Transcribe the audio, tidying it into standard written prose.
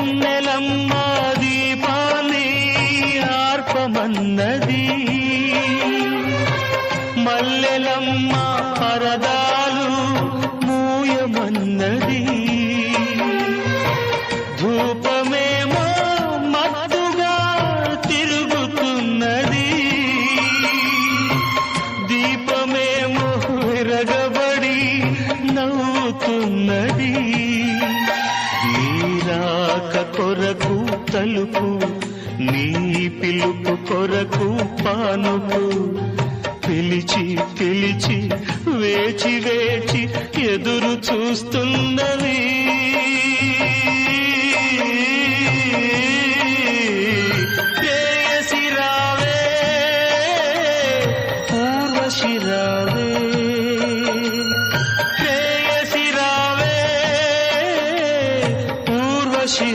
వెన్నెలమ్మ దీపాన్ని ఆర్పమన్నది, మల్లెలమ్మ పరదాలు మూయమన్నది, ధూపమేమో మత్తుగా తిరుగుతున్నది, దీపమేమో విరగబడి నవ్వుతున్నది. నీరాక కొరకు తలుపు, నీ పిలుపు కొరకు పానుపు, పిలిచి పిలిచి వేచి వేచి ఎదురు చూస్తున్నది.